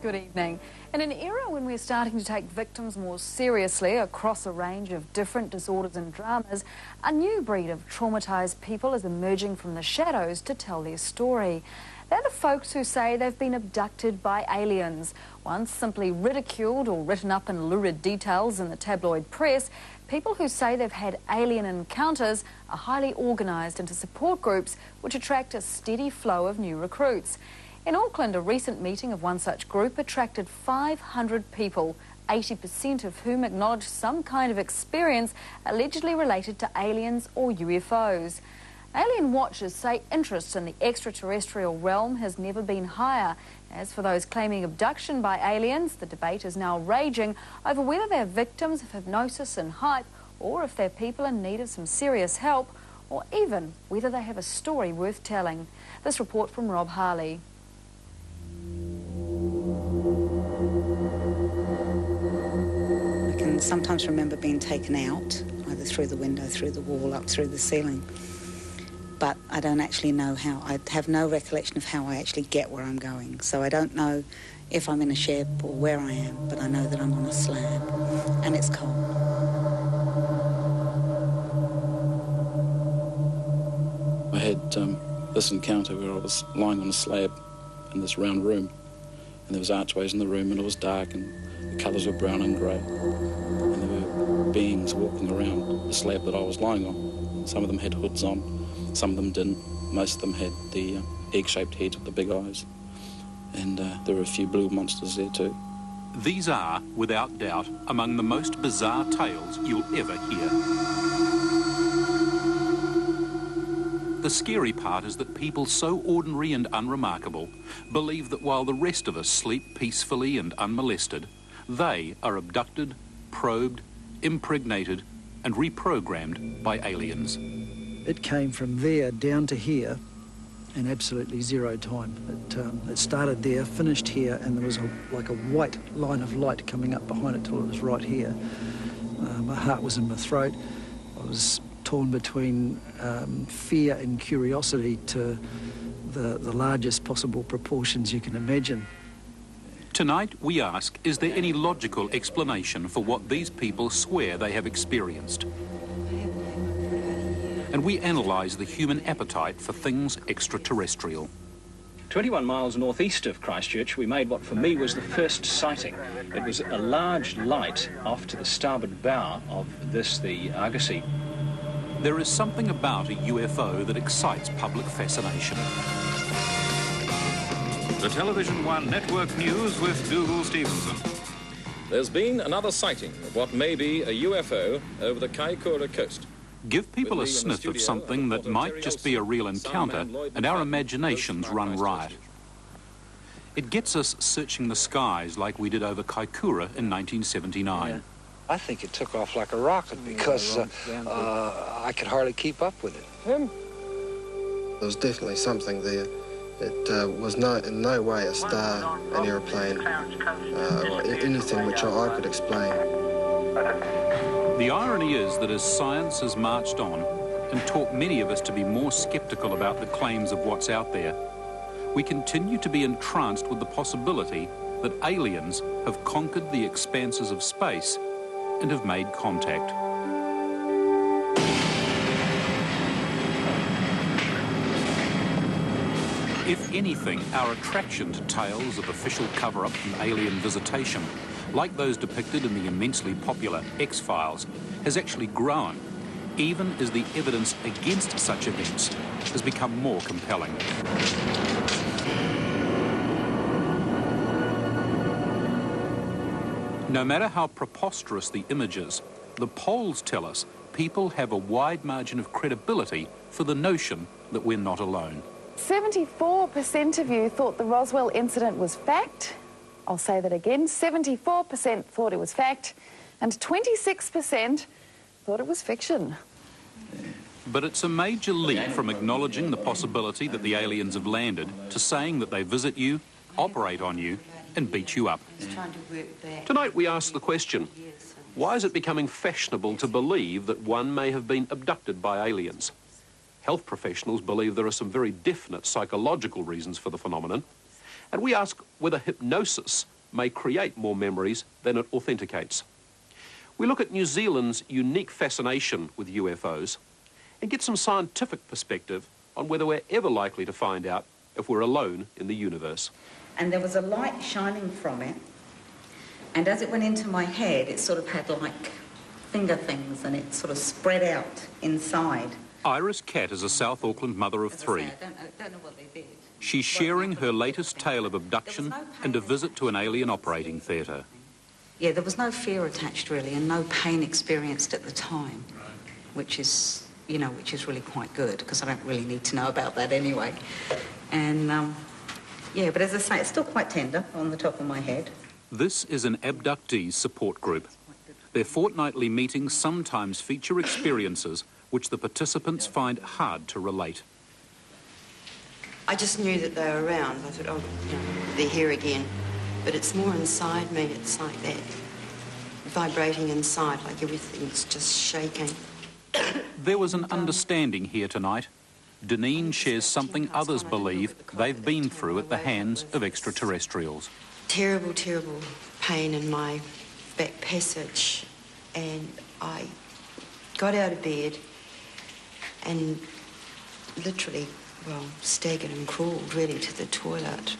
Good evening. In an era when we're starting to take victims more seriously across a range of different disorders and dramas, a new breed of traumatised people is emerging from the shadows to tell their story. They're the folks who say they've been abducted by aliens. Once simply ridiculed or written up in lurid details in the tabloid press, people who say they've had alien encounters are highly organised into support groups which attract a steady flow of new recruits. In Auckland, a recent meeting of one such group attracted 500 people, 80% of whom acknowledged some kind of experience allegedly related to aliens or UFOs. Alien watchers say interest in the extraterrestrial realm has never been higher. As for those claiming abduction by aliens, the debate is now raging over whether they're victims of hypnosis and hype, or if they're people in need of some serious help, or even whether they have a story worth telling. This report from Rob Harley. I can sometimes remember being taken out, either through the window, through the wall, up through the ceiling. But I don't actually know how. I have no recollection of how I actually get where I'm going. So I don't know if I'm in a ship or where I am, but I know that I'm on a slab and it's cold. I had this encounter where I was lying on a slab in this round room, and there was archways in the room, and it was dark, and the colours were brown and grey, and there were beings walking around the slab that I was lying on. Some of them had hoods on, some of them didn't. Most of them had the egg-shaped heads with the big eyes, and there were a few blue monsters there too. These are, without doubt, among the most bizarre tales you'll ever hear. The scary part is that people so ordinary and unremarkable believe that while the rest of us sleep peacefully and unmolested, they are abducted, probed, impregnated and reprogrammed by aliens. It came from there down to here in absolutely zero time. It started there, finished here, and there was like a white line of light coming up behind it till it was right here. My heart was in my throat. I was torn between fear and curiosity to the largest possible proportions you can imagine. Tonight we ask, is there any logical explanation for what these people swear they have experienced? And we analyse the human appetite for things extraterrestrial. 21 miles northeast of Christchurch, we made what for me was the first sighting. It was a large light off to the starboard bow of the Argosy. There is something about a UFO that excites public fascination. The Television One Network News with Dougal Stevenson. There's been another sighting of what may be a UFO over the Kaikoura coast. Give people a sniff of something that might just be a real encounter, and our imaginations run riot. It gets us searching the skies like we did over Kaikoura in 1979. Yeah. I think it took off like a rocket because I could hardly keep up with it. There was definitely something there. It was in no way a star, an aeroplane, or anything which I could explain. The irony is that as science has marched on and taught many of us to be more sceptical about the claims of what's out there, we continue to be entranced with the possibility that aliens have conquered the expanses of space and have made contact. If anything, our attraction to tales of official cover-up and alien visitation, like those depicted in the immensely popular X-Files, has actually grown, even as the evidence against such events has become more compelling. No matter how preposterous the images, the polls tell us people have a wide margin of credibility for the notion that we're not alone. 74% of you thought the Roswell incident was fact. I'll say that again. 74% thought it was fact, and 26% thought it was fiction. But it's a major leap from acknowledging the possibility that the aliens have landed to saying that they visit you, operate on you, and beat you up. Tonight we ask the question, why is it becoming fashionable to believe that one may have been abducted by aliens? Health professionals believe there are some very definite psychological reasons for the phenomenon, and we ask whether hypnosis may create more memories than it authenticates. We look at New Zealand's unique fascination with UFOs and get some scientific perspective on whether we're ever likely to find out if we're alone in the universe. And there was a light shining from it, and as it went into my head, it sort of had like finger things, and it sort of spread out inside. Iris Catt is a South Auckland mother of three. I don't know what they did. She's sharing her latest tale of abduction and a visit to an alien operating theatre. Yeah, there was no fear attached really, and no pain experienced at the time, which is, you know, which is really quite good, because I don't really need to know about that anyway. And yeah, but as I say, it's still quite tender on the top of my head. This is an abductees support group. Their fortnightly meetings sometimes feature experiences which the participants find hard to relate. I just knew that they were around. I thought, oh, you know, they're here again. But it's more inside me. It's like that, vibrating inside, like everything's just shaking. There was an understanding here tonight. Deneen shares something others believe they've been through at the hands of extraterrestrials. Terrible, terrible pain in my back passage, and I got out of bed and literally, well, staggered and crawled really to the toilet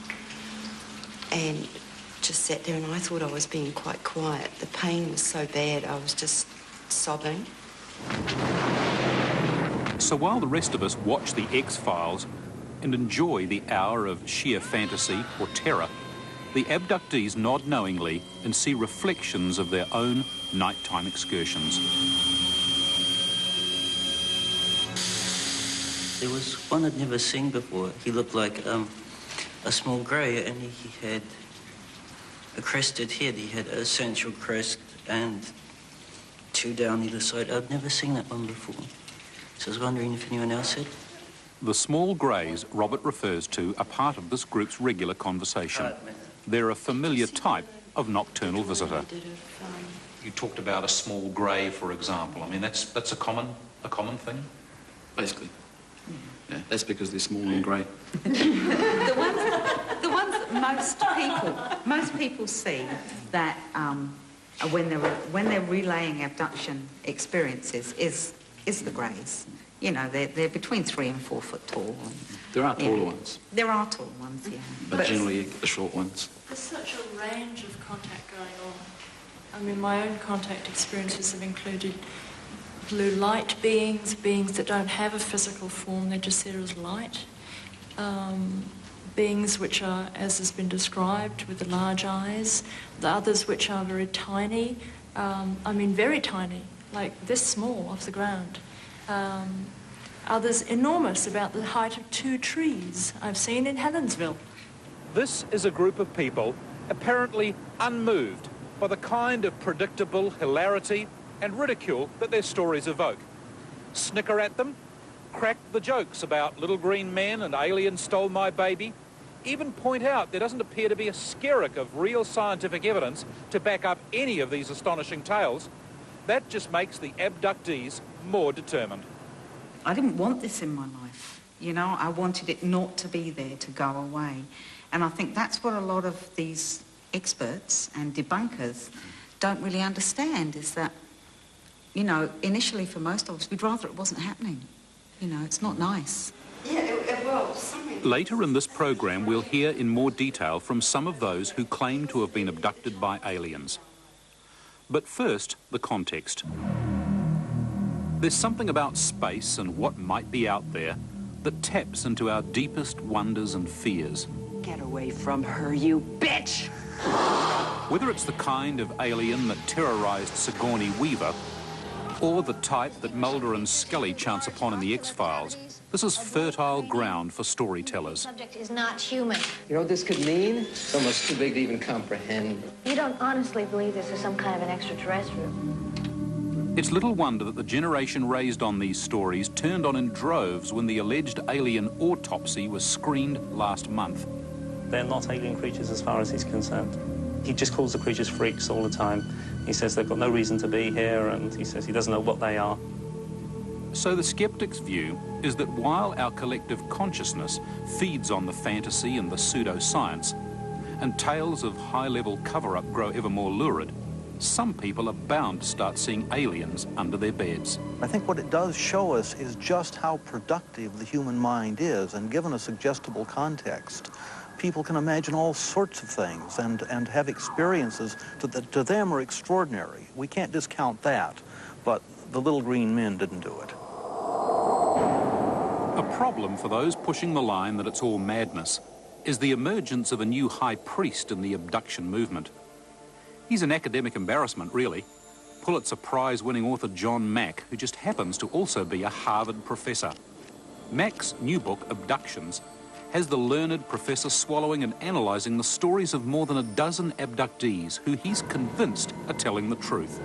and just sat there, and I thought I was being quite quiet. The pain was so bad, I was just sobbing. So while the rest of us watch the X-Files and enjoy the hour of sheer fantasy or terror, the abductees nod knowingly and see reflections of their own nighttime excursions. There was one I'd never seen before. He looked like a small grey, and he had a crested head. He had a central crest and two down either side. I'd never seen that one before. So I was wondering if anyone else had. The small greys Robert refers to are part of this group's regular conversation. They're a familiar type of nocturnal visitor. You talked about a small grey, for example. I mean, that's a common thing? Basically. Yeah, that's because they're small and grey. The ones that most people see that when they're relaying abduction experiences is the greys. You know, they're between 3 and 4 foot tall. There are taller ones. There are tall ones, yeah. But generally the short ones. There's such a range of contact going on. I mean, my own contact experiences have included blue light beings, beings that don't have a physical form, they're just there as light. Beings which are, as has been described, with the large eyes. The others which are very tiny, I mean very tiny, like this small off the ground. Others enormous, about the height of 2 trees, I've seen in Helensville. This is a group of people apparently unmoved by the kind of predictable hilarity and ridicule that their stories evoke. Snicker at them, crack the jokes about little green men and aliens stole my baby, even point out there doesn't appear to be a skerrick of real scientific evidence to back up any of these astonishing tales. That just makes the abductees more determined. I didn't want this in my life, you know. I wanted it not to be there, to go away. And I think that's what a lot of these experts and debunkers don't really understand, is that, you know, initially for most of us, we'd rather it wasn't happening. You know, it's not nice. Yeah, well, something... Later in this program, we'll hear in more detail from some of those who claim to have been abducted by aliens. But first, the context. There's something about space and what might be out there that taps into our deepest wonders and fears. Get away from her, you bitch! Whether it's the kind of alien that terrorised Sigourney Weaver, or the type that Mulder and Scully chance upon in the X-Files, this is fertile ground for storytellers. The subject is not human. You know what this could mean? It's almost too big to even comprehend. You don't honestly believe this is some kind of an extraterrestrial? It's little wonder that the generation raised on these stories turned on in droves when the alleged alien autopsy was screened last month. They're not alien creatures as far as he's concerned. He just calls the creatures freaks all the time. He says they've got no reason to be here, and he says he doesn't know what they are. So the skeptic's view is that while our collective consciousness feeds on the fantasy and the pseudoscience, and tales of high-level cover-up grow ever more lurid, some people are bound to start seeing aliens under their beds. I think what it does show us is just how productive the human mind is, and given a suggestible context, people can imagine all sorts of things and have experiences that to them are extraordinary. We can't discount that, but the little green men didn't do it. A problem for those pushing the line that it's all madness is the emergence of a new high priest in the abduction movement. He's an academic embarrassment, really. Pulitzer Prize-winning author John Mack, who just happens to also be a Harvard professor. Mack's new book, Abductions, has the learned professor swallowing and analysing the stories of more than a dozen abductees who he's convinced are telling the truth.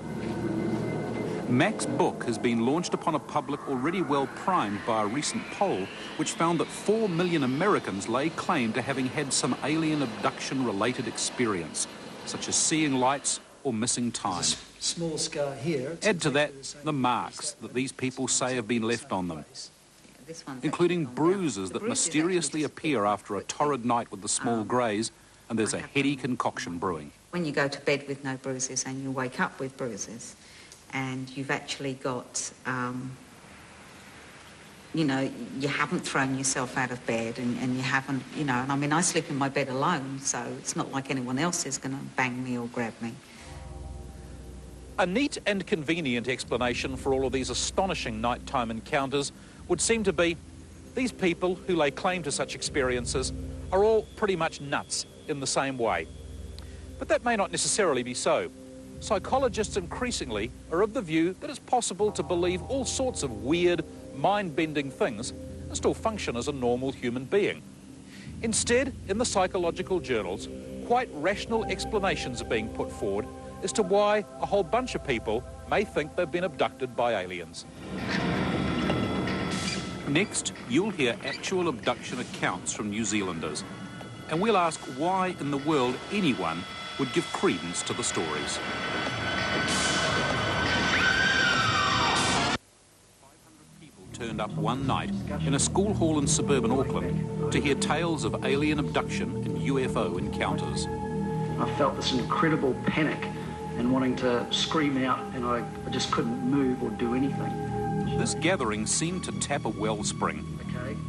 Mack's book has been launched upon a public already well primed by a recent poll which found that 4 million Americans lay claim to having had some alien abduction-related experience, such as seeing lights or missing time. Small scar here. Add to that the marks that these people say have been left on them, including bruises that mysteriously appear after a torrid night with the small greys, and there's a heady concoction brewing. When you go to bed with no bruises and you wake up with bruises, and you've actually got, you know, you haven't thrown yourself out of bed and you haven't, you know, and I mean, I sleep in my bed alone, so it's not like anyone else is going to bang me or grab me. A neat and convenient explanation for all of these astonishing nighttime encounters would seem to be these people who lay claim to such experiences are all pretty much nuts in the same way. But that may not necessarily be so. Psychologists increasingly are of the view that it's possible to believe all sorts of weird, mind-bending things and still function as a normal human being. Instead, in the psychological journals, quite rational explanations are being put forward as to why a whole bunch of people may think they've been abducted by aliens. Next, you'll hear actual abduction accounts from New Zealanders, and we'll ask why in the world anyone would give credence to the stories. 500 people turned up one night in a school hall in suburban Auckland to hear tales of alien abduction and UFO encounters. I felt this incredible panic and wanting to scream out, and I just couldn't move or do anything. This gathering seemed to tap a wellspring.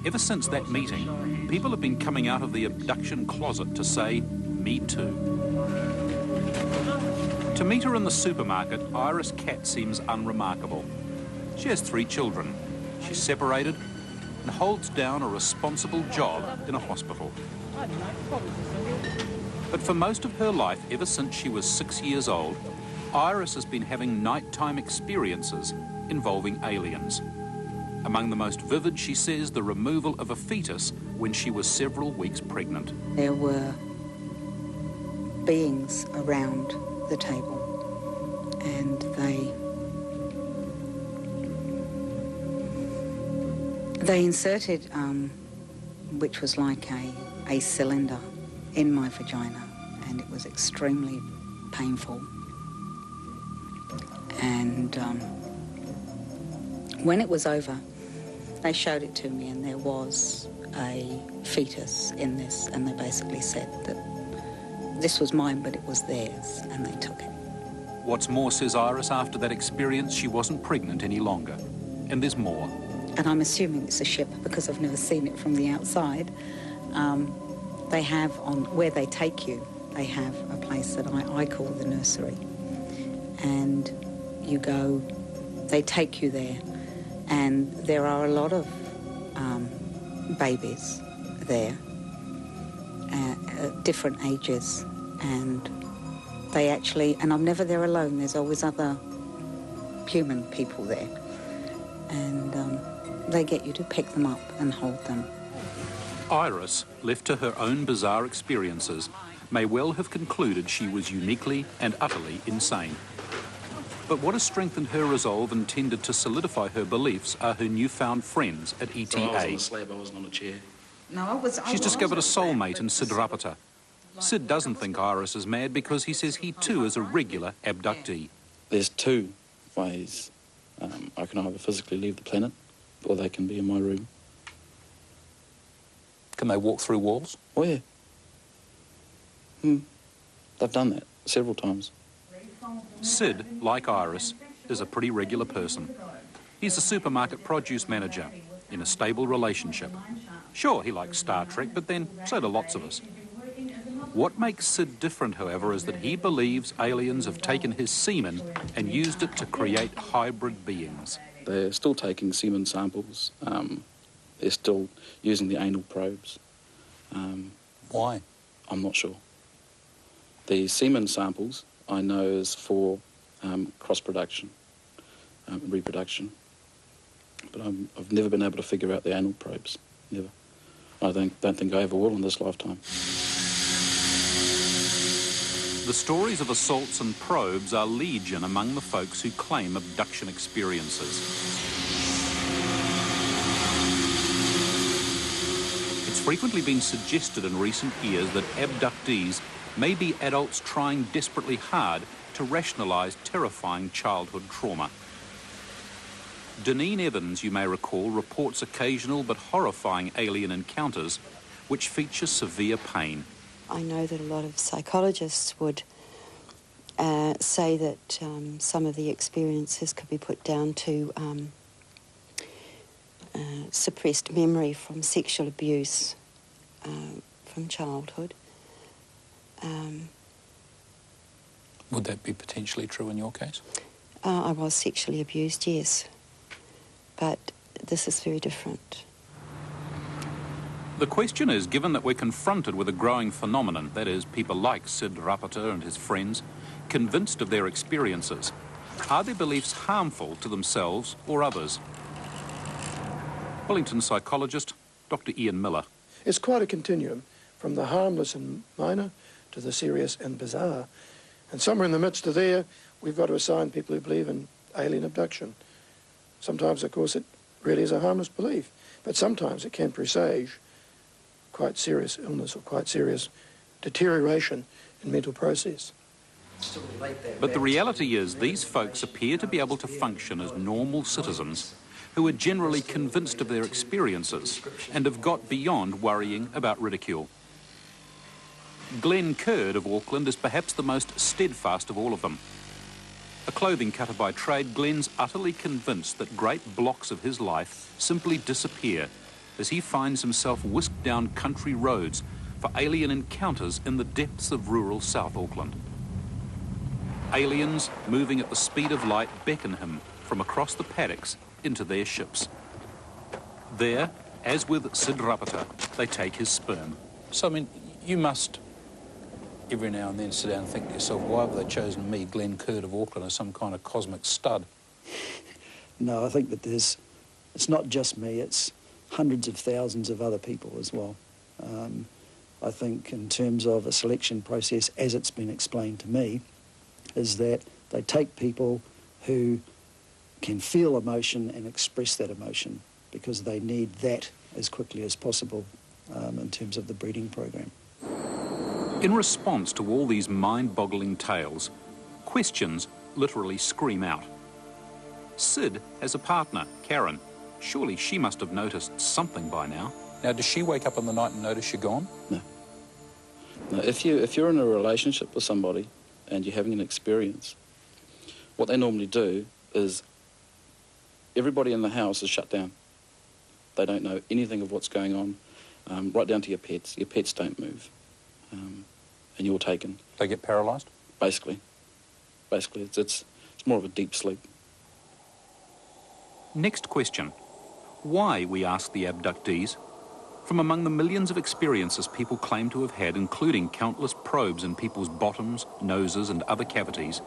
Ever since that meeting, people have been coming out of the abduction closet to say, "Me too." To meet her in the supermarket, Iris Catt seems unremarkable. She has 3 children. She's separated and holds down a responsible job in a hospital. But for most of her life, ever since she was 6 years old, Iris has been having nighttime experiences involving aliens. Among the most vivid, she says, the removal of a fetus when she was several weeks pregnant. There were beings around the table, and they inserted, which was like a cylinder in my vagina, and it was extremely painful. And when it was over, they showed it to me, and there was a fetus in this, and they basically said that this was mine, but it was theirs, and they took it. What's more, says Iris, after that experience, she wasn't pregnant any longer. And there's more. And I'm assuming it's a ship because I've never seen it from the outside. They have, on where they take you, they have a place that I call the nursery. And you go, they take you there, and there are a lot of babies there, at different ages, and they actually, and I'm never there alone, there's always other human people there, and they get you to pick them up and hold them. Iris, left to her own bizarre experiences, may well have concluded she was uniquely and utterly insane. But what has strengthened her resolve and tended to solidify her beliefs are her newfound friends at ETA. So I was on a slab, I wasn't on a chair. No, She's discovered a soulmate in Sid Rapata. Sid doesn't think Iris is mad because he says he too is a regular abductee. There's 2 ways. I can either physically leave the planet, or they can be in my room. Can they walk through walls? Oh, yeah. They've done that several times. Sid, like Iris, is a pretty regular person. He's a supermarket produce manager in a stable relationship. Sure, he likes Star Trek, but then so do lots of us. What makes Sid different, however, is that he believes aliens have taken his semen and used it to create hybrid beings. They're still taking semen samples. They're still using the anal probes. Why? I'm not sure. The semen samples, I know, is for cross-production, reproduction. But I've never been able to figure out the anal probes. Never. I don't think I ever will in this lifetime. The stories of assaults and probes are legion among the folks who claim abduction experiences. It's frequently been suggested in recent years that abductees may be adults trying desperately hard to rationalise terrifying childhood trauma. Deneen Evans, you may recall, reports occasional but horrifying alien encounters which feature severe pain. I know that a lot of psychologists would say that some of the experiences could be put down to suppressed memory from sexual abuse from childhood. Would that be potentially true in your case? I was sexually abused, yes, but this is very different. The question is, given that we're confronted with a growing phenomenon, that is, people like Sid Rapata and his friends, convinced of their experiences, are their beliefs harmful to themselves or others? Wellington psychologist Dr. Ian Miller. It's quite a continuum, from the harmless and minor to the serious and bizarre. And somewhere in the midst of there, we've got to assign people who believe in alien abduction. Sometimes, of course, it really is a harmless belief, but sometimes it can presage quite serious illness or quite serious deterioration in mental process. But the reality is these folks appear to be able to function as normal citizens who are generally convinced of their experiences and have got beyond worrying about ridicule. Glenn Curd of Auckland is perhaps the most steadfast of all of them. A clothing cutter by trade, Glenn's utterly convinced that great blocks of his life simply disappear as he finds himself whisked down country roads for alien encounters in the depths of rural South Auckland. Aliens moving at the speed of light beckon him from across the paddocks into their ships. There, as with Sid Rapata, they take his sperm. So, I mean, you must every now and then sit down and think to yourself, why have they chosen me, Glenn Curd of Auckland, as some kind of cosmic stud? No, I think that it's not just me, it's hundreds of thousands of other people as well. I think in terms of a selection process, as it's been explained to me, is that they take people who can feel emotion and express that emotion because they need that as quickly as possible in terms of the breeding program. In response to all these mind-boggling tales, questions literally scream out. Sid has a partner, Karen. Surely she must have noticed something by now. Now, does she wake up in the night and notice you're gone? No. No, if you're in a relationship with somebody and you're having an experience, what they normally do is everybody in the house is shut down. They don't know anything of what's going on, right down to your pets. Your pets don't move, and you're taken. They get paralysed? Basically, it's more of a deep sleep. Next question. Why, we ask the abductees? From among the millions of experiences people claim to have had, including countless probes in people's bottoms, noses and other cavities,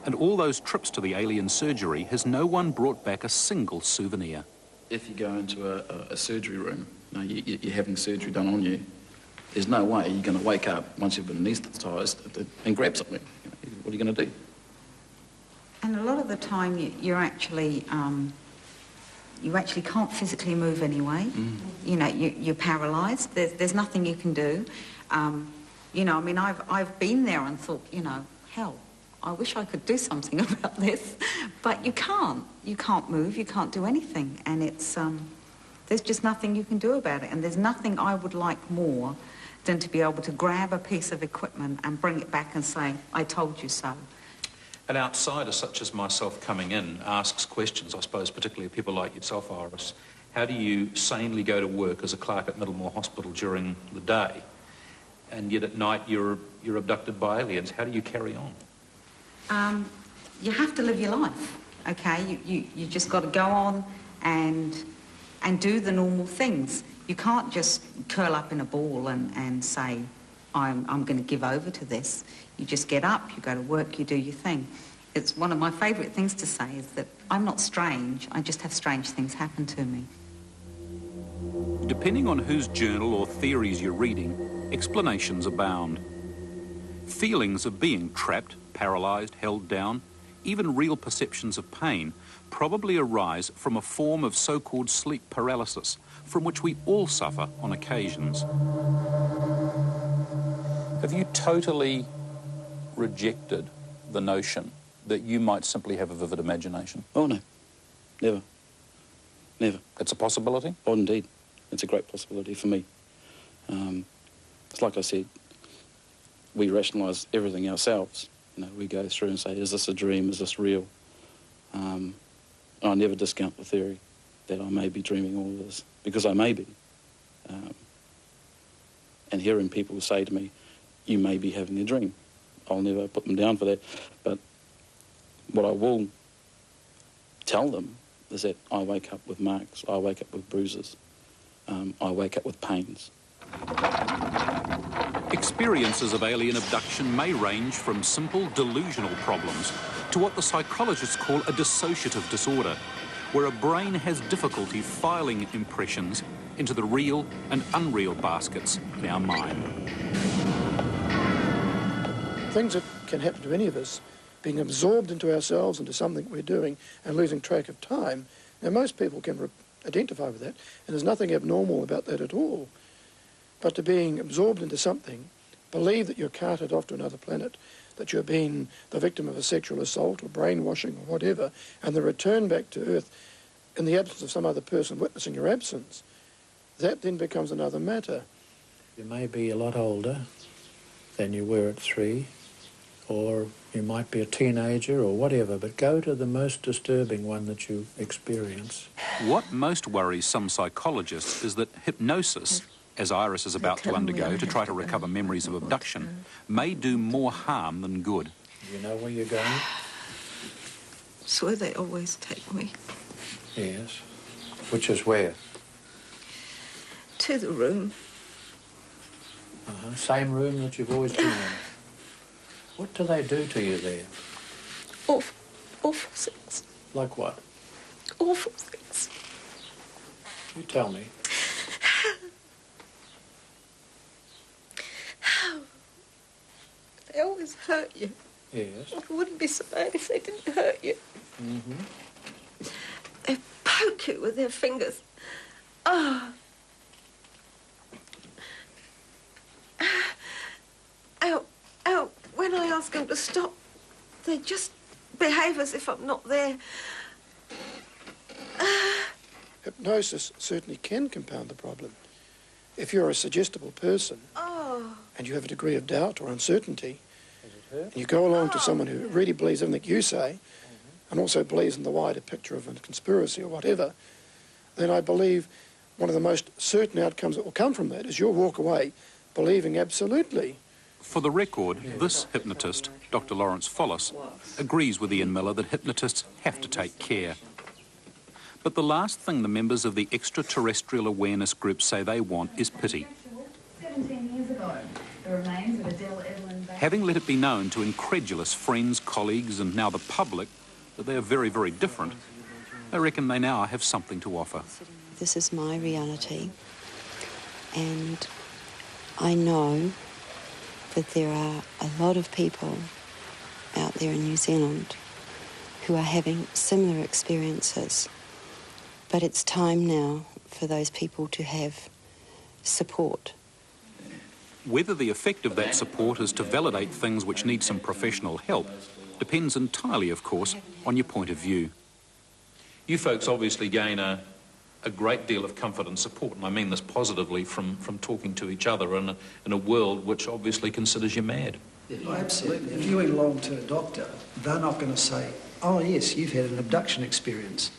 and all those trips to the alien surgery, has no one brought back a single souvenir? If you go into a surgery room, you're having surgery done on you, there's no way you're going to wake up once you've been anaesthetised and grab something. What are you going to do? And a lot of the time you actually can't physically move anyway. You know, you're paralysed. There's nothing you can do. You know, I mean, I've been there and thought, you know, hell, I wish I could do something about this, but you can't. You can't move. You can't do anything, and it's there's just nothing you can do about it. And there's nothing I would like more than to be able to grab a piece of equipment and bring it back and say, I told you so. An outsider such as myself coming in asks questions, I suppose, particularly of people like yourself, Iris. How do you sanely go to work as a clerk at Middlemore Hospital during the day, and yet at night you're abducted by aliens? How do you carry on? You have to live your life, okay? You just got to go on and do the normal things. You can't just curl up in a ball and say, I'm going to give over to this. You just get up, you go to work, you do your thing. It's one of my favourite things to say is that I'm not strange, I just have strange things happen to me. Depending on whose journal or theories you're reading, explanations abound. Feelings of being trapped, paralysed, held down, even real perceptions of pain probably arise from a form of so-called sleep paralysis, from which we all suffer on occasions. Have you totally rejected the notion that you might simply have a vivid imagination? Oh, no. Never. Never. It's a possibility? Oh, indeed. It's a great possibility for me. It's like I said, we rationalise everything ourselves. You know, we go through and say, is this a dream? Is this real? I never discount the theory that I may be dreaming all of this, because I may be. And hearing people say to me, you may be having a dream, I'll never put them down for that. But what I will tell them is that I wake up with marks, I wake up with bruises, I wake up with pains. Experiences of alien abduction may range from simple delusional problems to what the psychologists call a dissociative disorder, where a brain has difficulty filing impressions into the real and unreal baskets in our mind. Things that can happen to any of us, being absorbed into ourselves, into something we're doing, and losing track of time. Now, most people can identify with that, and there's nothing abnormal about that at all. But to being absorbed into something, believe that you're carted off to another planet, that you're being the victim of a sexual assault or brainwashing or whatever, and the return back to Earth in the absence of some other person witnessing your absence, that then becomes another matter. You may be a lot older than you were at 3, or you might be a teenager or whatever, but go to the most disturbing one that you experience. What most worries some psychologists is that hypnosis, as Iris is about to undergo to try to recover memories of abduction, may do more harm than good. Do you know where you're going? It's where they always take me. Yes. Which is where? To the room. Same room that you've always been in. What do they do to you there? Awful things. Like what? Awful things. You tell me. They always hurt you. Yes. It wouldn't be so bad if they didn't hurt you. Mm-hmm. They poke you with their fingers. Oh. When I ask them to stop, they just behave as if I'm not there. Hypnosis certainly can compound the problem. If you're a suggestible person and you have a degree of doubt or uncertainty, and you go along to someone who really believes everything you say and also believes in the wider picture of a conspiracy or whatever, then I believe one of the most certain outcomes that will come from that is you'll walk away believing absolutely. For the record, this hypnotist, Dr. Lawrence Follis, agrees with Ian Miller that hypnotists have to take care. But the last thing the members of the extraterrestrial awareness group say they want is pity. 17 years ago, the remains of Adele Evelyn... Having let it be known to incredulous friends, colleagues and now the public that they are very, very different, they reckon they now have something to offer. This is my reality, and I know that there are a lot of people out there in New Zealand who are having similar experiences. But it's time now for those people to have support. Whether the effect of that support is to validate things which need some professional help depends entirely, of course, on your point of view. You folks obviously gain a a great deal of comfort and support, and I mean this positively, from talking to each other in a world which obviously considers you mad. Oh, absolutely. If you went along to a doctor, they're not going to say, oh, yes, you've had an abduction experience.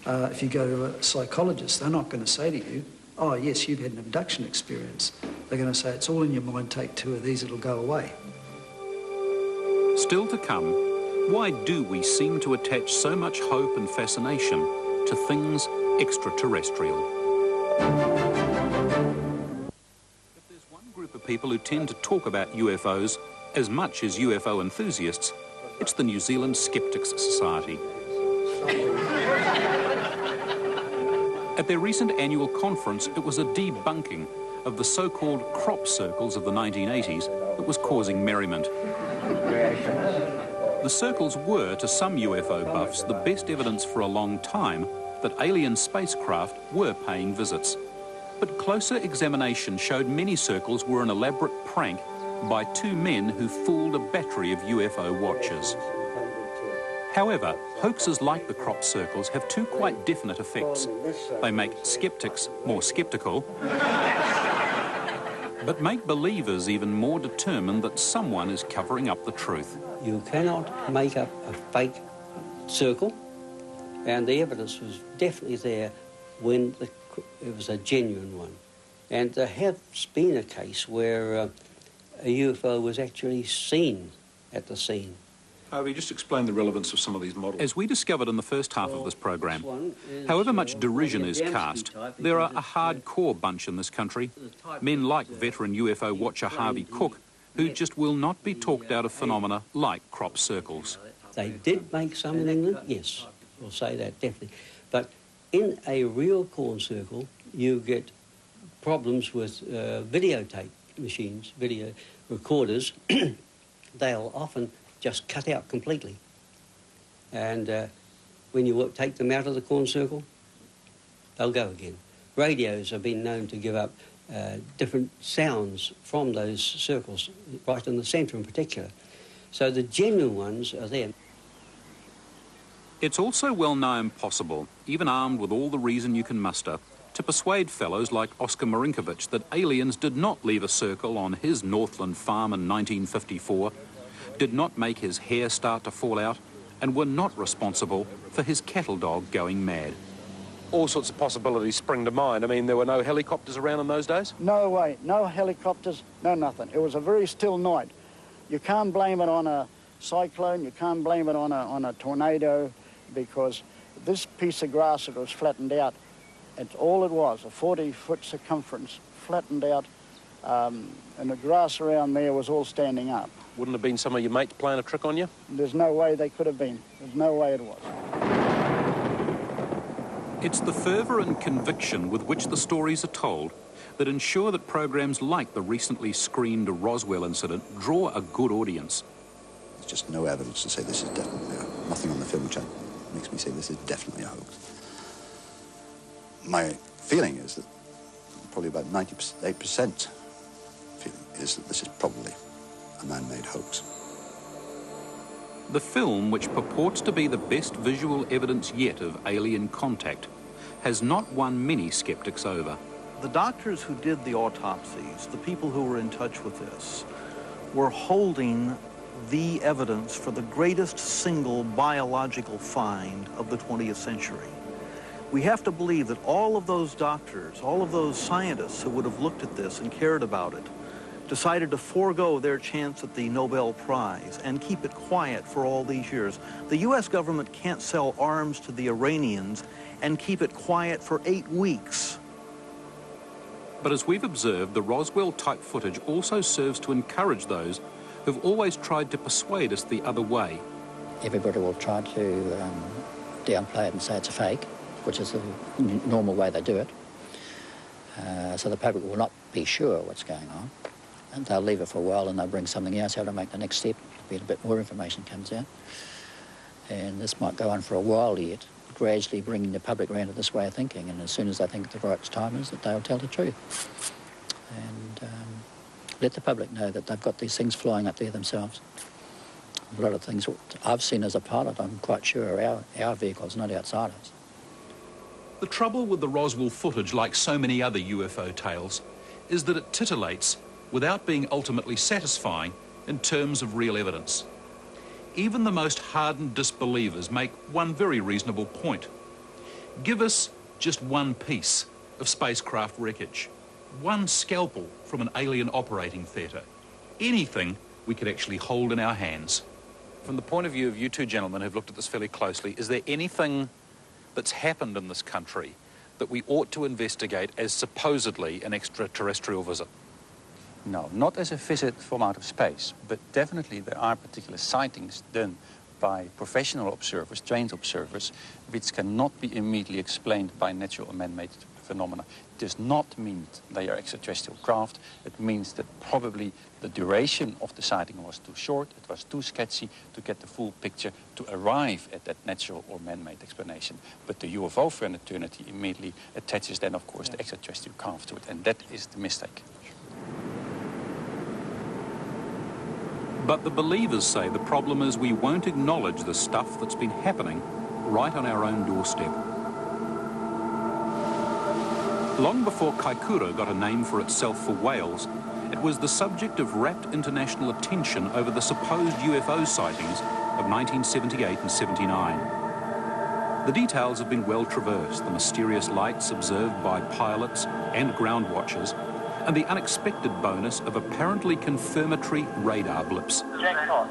If you go to a psychologist, they're not going to say to you, oh, yes, you've had an abduction experience. They're going to say, it's all in your mind, take 2 of these, it'll go away. Still to come, why do we seem to attach so much hope and fascination to things extraterrestrial? If there's one group of people who tend to talk about UFOs as much as UFO enthusiasts, it's the New Zealand Skeptics Society. At their recent annual conference, it was a debunking of the so-called crop circles of the 1980s that was causing merriment. The circles were, to some UFO buffs, the best evidence for a long time that alien spacecraft were paying visits. But closer examination showed many circles were an elaborate prank by 2 men who fooled a battery of UFO watchers. However, hoaxes like the crop circles have 2 quite definite effects. They make skeptics more skeptical, but make believers even more determined that someone is covering up the truth. You cannot make up a fake circle, and the evidence was definitely there when it was a genuine one. And there has been a case where a UFO was actually seen at the scene. Harvey, just explain the relevance of some of these models. As we discovered in the first half of this program, however much derision is cast, there are a hardcore bunch in this country, men like veteran UFO watcher Harvey Cook, who just will not be talked out of phenomena like crop circles. They did make some in England, yes, we'll say that definitely. But in a real corn circle, you get problems with videotape machines, video recorders. They'll often just cut out completely. And when you take them out of the corn circle, they'll go again. Radios have been known to give up different sounds from those circles, right in the centre in particular. So the genuine ones are there. It's also well known possible, even armed with all the reason you can muster, to persuade fellows like Oscar Marinkovich that aliens did not leave a circle on his Northland farm in 1954, did not make his hair start to fall out, and were not responsible for his cattle dog going mad. All sorts of possibilities spring to mind. I mean, there were no helicopters around in those days? No way. No helicopters, no nothing. It was a very still night. You can't blame it on a cyclone, you can't blame it on a tornado, because this piece of grass that was flattened out, it's all it was, a 40-foot circumference, flattened out, and the grass around there was all standing up. Wouldn't have been some of your mates playing a trick on you? There's no way they could have been. There's no way it was. It's the fervour and conviction with which the stories are told that ensure that programs like the recently screened Roswell incident draw a good audience. There's just no evidence to say this is definitely nothing on the film which makes me say this is definitely a hoax. My feeling is that probably about 98% feeling is that this is probably a man-made hoax. The film, which purports to be the best visual evidence yet of alien contact, has not won many skeptics over. The doctors who did the autopsies, the people who were in touch with this, were holding the evidence for the greatest single biological find of the 20th century. We have to believe that all of those doctors, all of those scientists who would have looked at this and cared about it, decided to forego their chance at the Nobel Prize and keep it quiet for all these years. The U.S. government can't sell arms to the Iranians and keep it quiet for 8 weeks. But as we've observed, the Roswell-type footage also serves to encourage those who've always tried to persuade us the other way. Everybody will try to downplay it and say it's a fake, which is the normal way they do it. So the public will not be sure what's going on. And they'll leave it for a while and they'll bring something else out to make the next step. A bit more information comes out. And this might go on for a while yet, gradually bringing the public around to this way of thinking. And as soon as they think the right time is, that they'll tell the truth. And let the public know that they've got these things flying up there themselves. A lot of things I've seen as a pilot, I'm quite sure, are our vehicles, not outsiders. The trouble with the Roswell footage, like so many other UFO tales, is that it titillates without being ultimately satisfying in terms of real evidence. Even the most hardened disbelievers make one very reasonable point. Give us just one piece of spacecraft wreckage, one scalpel from an alien operating theatre, anything we could actually hold in our hands. From the point of view of you two gentlemen who've looked at this fairly closely, is there anything that's happened in this country that we ought to investigate as supposedly an extraterrestrial visit? No, not as a visit from outer space, but definitely there are particular sightings done by professional observers, trained observers, which cannot be immediately explained by natural or man-made phenomena. It does not mean they are extraterrestrial craft. It means that probably the duration of the sighting was too short, it was too sketchy to get the full picture to arrive at that natural or man-made explanation. But the UFO fraternity immediately attaches then, of course, the extraterrestrial craft to it, and that is the mistake. But the believers say the problem is we won't acknowledge the stuff that's been happening right on our own doorstep. Long before Kaikoura got a name for itself for Wales, it was the subject of rapt international attention over the supposed UFO sightings of 1978 and 79. The details have been well traversed, the mysterious lights observed by pilots and ground watchers, and the unexpected bonus of apparently confirmatory radar blips. Jackpot.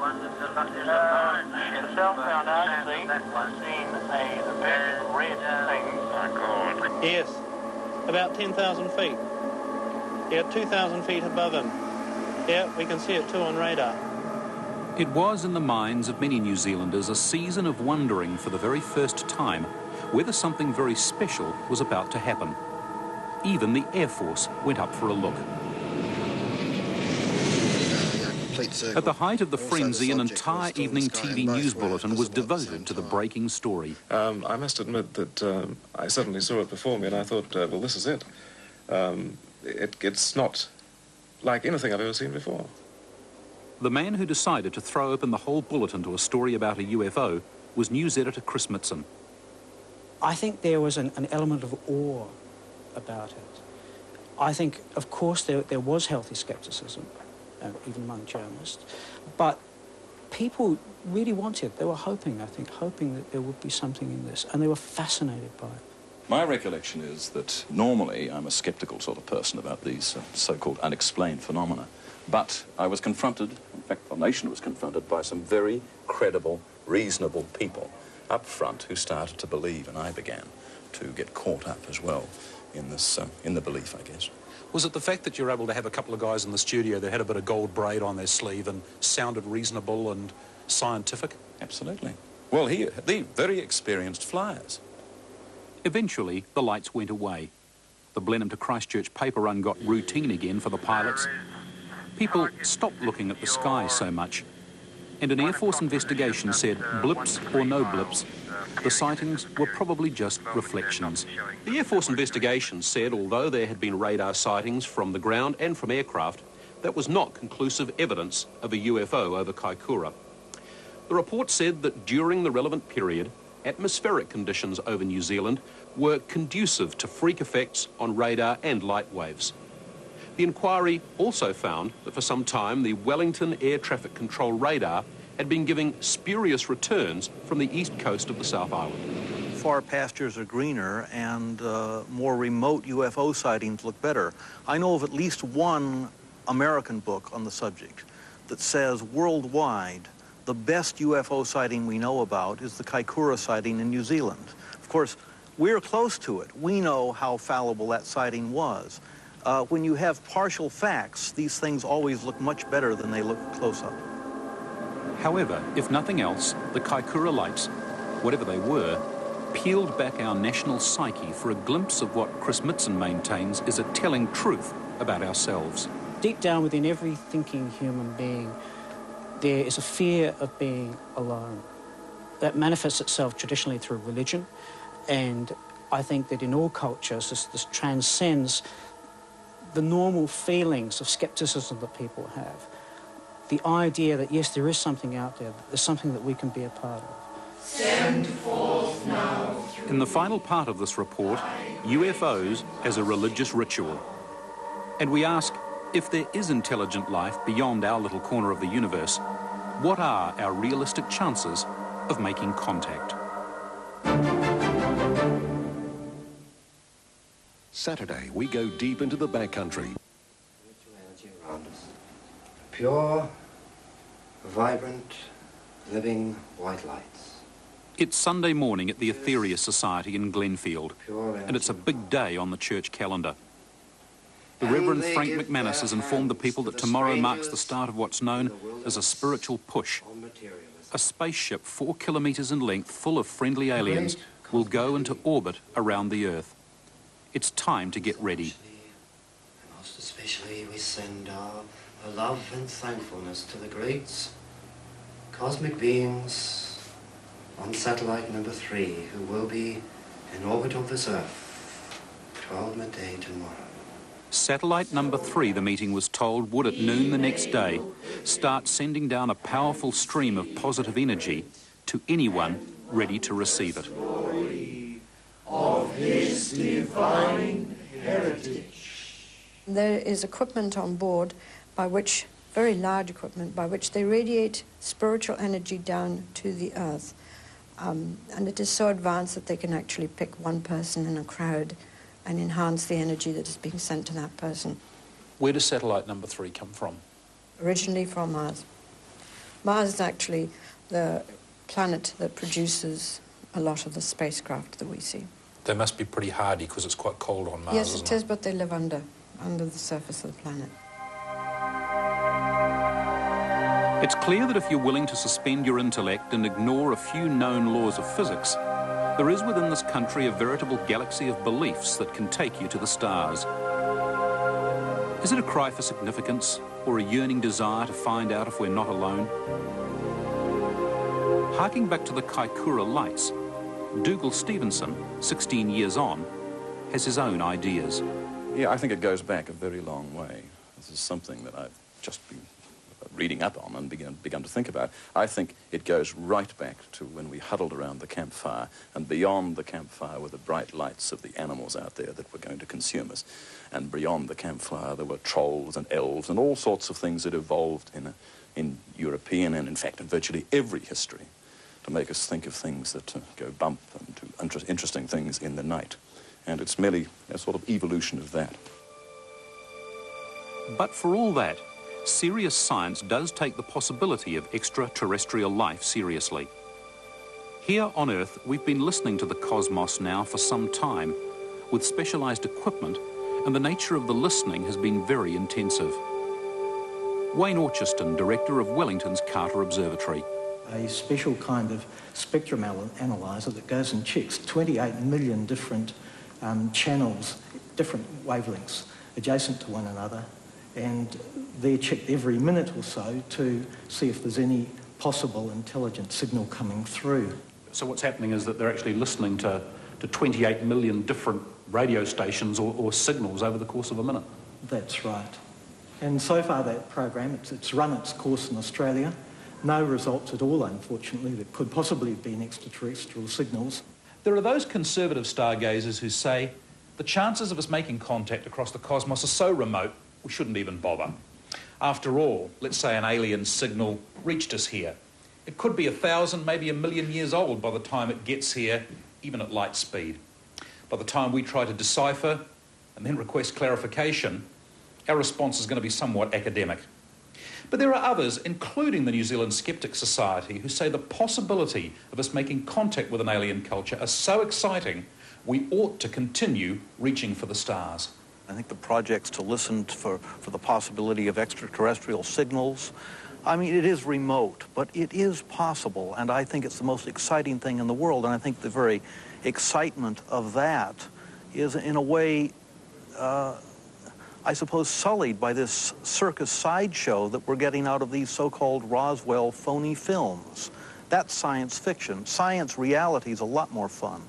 Yourself found RC has seen a very red thing. Oh, God. Yes, about 10,000 feet. Yeah, 2,000 feet above him. Yeah, we can see it too on radar. It was in the minds of many New Zealanders a season of wondering for the very first time whether something very special was about to happen. Even the Air Force went up for a look. At the height of the frenzy, an entire evening TV news bulletin was devoted to the breaking story. I must admit that I suddenly saw it before me and I thought, well, this is it. It's not like anything I've ever seen before. The man who decided to throw open the whole bulletin to a story about a UFO was news editor Chris Mitson. I think there was an element of awe about it. I think, of course, there was healthy scepticism, even among journalists, but people really wanted, they were hoping that there would be something in this, and they were fascinated by it. My recollection is that normally I'm a sceptical sort of person about these so-called unexplained phenomena, but I was confronted, in fact the nation was confronted by some very credible, reasonable people up front who started to believe, and I began to get caught up as well in this, in the belief, I guess. Was it the fact that you were able to have a couple of guys in the studio that had a bit of gold braid on their sleeve and sounded reasonable and scientific? Absolutely. Well, the very experienced flyers. Eventually, the lights went away. The Blenheim to Christchurch paper run got routine again for the pilots. People stopped looking at the sky so much. And an Air Force investigation said, blips or no blips, the sightings were probably just reflections. The Air Force investigation said although there had been radar sightings from the ground and from aircraft, that was not conclusive evidence of a UFO over Kaikoura. The report said that during the relevant period, atmospheric conditions over New Zealand were conducive to freak effects on radar and light waves. The inquiry also found that for some time the Wellington Air Traffic Control radar had been giving spurious returns from the east coast of the South Island. Far pastures are greener and more remote UFO sightings look better. I know of at least one American book on the subject that says worldwide the best UFO sighting we know about is the Kaikoura sighting in New Zealand. Of course, we're close to it. We know how fallible that sighting was. When you have partial facts, these things always look much better than they look close up. However, if nothing else, the Kaikoura lights, whatever they were, peeled back our national psyche for a glimpse of what Chris Mitson maintains is a telling truth about ourselves. Deep down within every thinking human being, there is a fear of being alone. That manifests itself traditionally through religion, and I think that in all cultures this transcends the normal feelings of skepticism that people have. The idea that, yes, there is something out there, there's something that we can be a part of. send forth now. In the final part of this report, UFOs as a religious ritual. And we ask, if there is intelligent life beyond our little corner of the universe, what are our realistic chances of making contact? Saturday, we go deep into the backcountry. Pure, vibrant, living white lights. It's Sunday morning at the Etheria Society in Glenfield, and it's a big day on the church calendar. The Reverend Frank McManus has informed the people that tomorrow marks the start of what's known as a spiritual push. A spaceship 4 kilometres in length full of friendly aliens will go into orbit around the Earth. It's time to get ready. Most especially we send our love and thankfulness to the great cosmic beings on satellite number 3 who will be in orbit of this Earth 12 midday tomorrow. Satellite number 3, the meeting was told, would at noon the next day start sending down a powerful stream of positive energy to anyone ready to receive it. Of his divine heritage. There is equipment on board by which, very large equipment, by which they radiate spiritual energy down to the Earth. And it is so advanced that they can actually pick one person in a crowd and enhance the energy that is being sent to that person. Where does satellite number 3 come from? Originally from Mars. Mars is actually the planet that produces a lot of the spacecraft that we see. They must be pretty hardy because it's quite cold on Mars, Yes, isn't it is, but they live under the surface of the planet. It's clear that if you're willing to suspend your intellect and ignore a few known laws of physics, there is within this country a veritable galaxy of beliefs that can take you to the stars. Is it a cry for significance or a yearning desire to find out if we're not alone? Harking back to the Kaikoura lights, Dougal Stevenson, 16 years on, has his own ideas. Yeah, I think it goes back a very long way. This is something that I've just been reading up on and begun to think about. I think it goes right back to when we huddled around the campfire, and beyond the campfire were the bright lights of the animals out there that were going to consume us. And beyond the campfire there were trolls and elves and all sorts of things that evolved in European and, in fact, in virtually every history to make us think of things that go bump and do interesting things in the night. And it's merely a sort of evolution of that. But for all that, serious science does take the possibility of extraterrestrial life seriously. Here on Earth, we've been listening to the cosmos now for some time, with specialised equipment, and the nature of the listening has been very intensive. Wayne Orchiston, director of Wellington's Carter Observatory. A special kind of spectrum analyzer that goes and checks 28 million different channels, different wavelengths adjacent to one another, and they're checked every minute or so to see if there's any possible intelligent signal coming through. So what's happening is that they're actually listening to 28 million different radio stations or signals over the course of a minute. That's right. And so far that program, it's run its course in Australia. No results at all, unfortunately, that could possibly have been extraterrestrial signals. There are those conservative stargazers who say the chances of us making contact across the cosmos are so remote we shouldn't even bother. After all, let's say an alien signal reached us here. It could be 1,000, maybe 1,000,000 years old by the time it gets here, even at light speed. By the time we try to decipher and then request clarification, our response is going to be somewhat academic. But there are others, including the New Zealand Skeptic Society, who say the possibility of us making contact with an alien culture are so exciting, we ought to continue reaching for the stars. I think the projects to listen for the possibility of extraterrestrial signals, I mean, it is remote, but it is possible, and I think it's the most exciting thing in the world, and I think the very excitement of that is, in a way, I suppose, sullied by this circus sideshow that we're getting out of these so-called Roswell phony films. That's science fiction. Science reality is a lot more fun.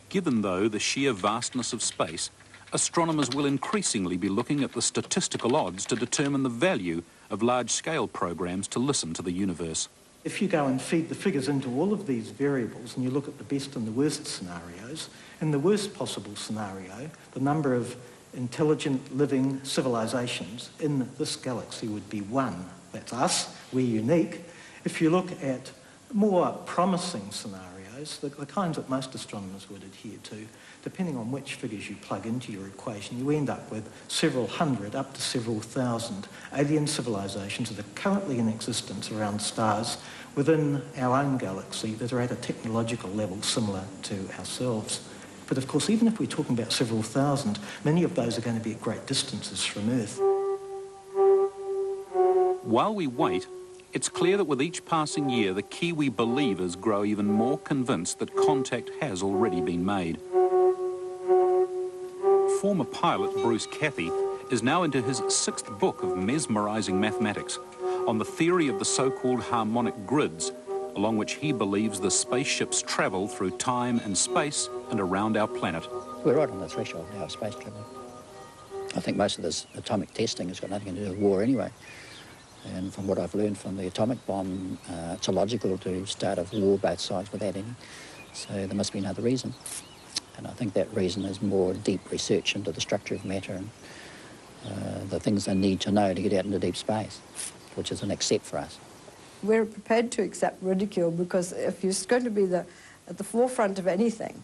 Given, though, the sheer vastness of space, astronomers will increasingly be looking at the statistical odds to determine the value of large-scale programs to listen to the universe. If you go and feed the figures into all of these variables and you look at the best and the worst scenarios, in the worst possible scenario, the number of intelligent living civilizations in this galaxy would be 1. That's us, we're unique. If you look at more promising scenarios, the kinds that most astronomers would adhere to, depending on which figures you plug into your equation, you end up with several hundred, up to several thousand alien civilizations that are currently in existence around stars within our own galaxy that are at a technological level similar to ourselves. But of course, even if we're talking about several thousand, many of those are going to be at great distances from Earth. While we wait, it's clear that with each passing year, the Kiwi believers grow even more convinced that contact has already been made. Former pilot Bruce Cathie is now into his 6th book of mesmerising mathematics on the theory of the so-called harmonic grids, along which he believes the spaceships travel through time and space and around our planet. We're right on the threshold now of space travel. I think most of this atomic testing has got nothing to do with war anyway. And from what I've learned from the atomic bomb, it's illogical to start a war both sides without any. So there must be another reason. And I think that reason is more deep research into the structure of matter and the things they need to know to get out into deep space, which is a next step for us. We're prepared to accept ridicule because if you're going to be at the forefront of anything,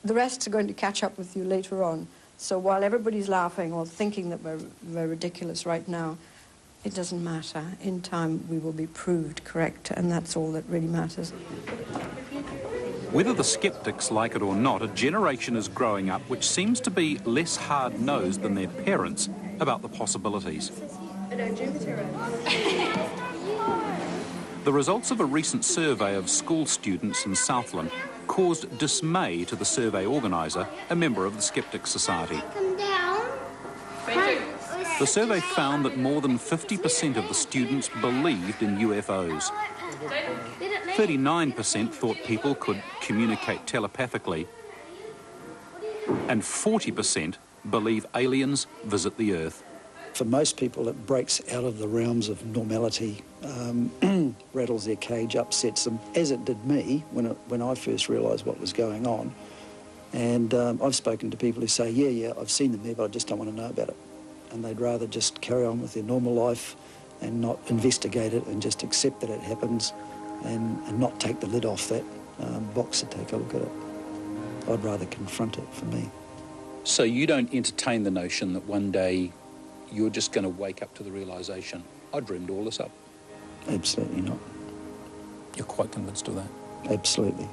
the rest are going to catch up with you later on. So while everybody's laughing or thinking that we're ridiculous right now, it doesn't matter. In time, we will be proved correct, and that's all that really matters. Whether the sceptics like it or not, a generation is growing up which seems to be less hard-nosed than their parents about the possibilities. The results of a recent survey of school students in Southland caused dismay to the survey organiser, a member of the Skeptics Society. The survey found that more than 50% of the students believed in UFOs. 39% thought people could communicate telepathically, and 40% believe aliens visit the Earth. For most people, it breaks out of the realms of normality, rattles their cage, upsets them, as it did me when I first realised what was going on. And I've spoken to people who say, yeah, I've seen them there, but I just don't want to know about it. And they'd rather just carry on with their normal life and not investigate it and just accept that it happens and not take the lid off that box to take a look at it. I'd rather confront it, for me. So you don't entertain the notion that one day you're just going to wake up to the realisation, I dreamed all this up? Absolutely not. You're quite convinced of that? Absolutely.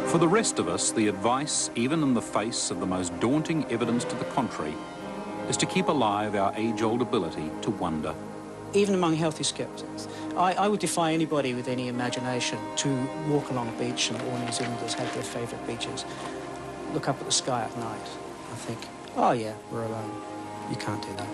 For the rest of us, the advice, even in the face of the most daunting evidence to the contrary, is to keep alive our age-old ability to wonder. Even among healthy skeptics, I would defy anybody with any imagination to walk along a beach, and all New Zealanders have their favourite beaches, look up at the sky at night and think, oh yeah, we're alone. You can't do that.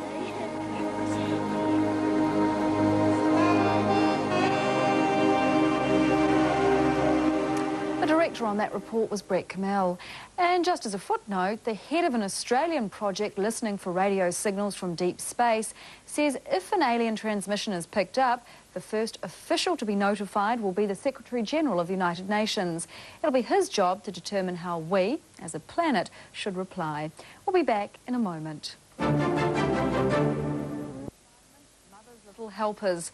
The director on that report was Brett Kamel. And just as a footnote, the head of an Australian project listening for radio signals from deep space says if an alien transmission is picked up, the first official to be notified will be the Secretary-General of the United Nations. It'll be his job to determine how we, as a planet, should reply. We'll be back in a moment. Mother's little helpers.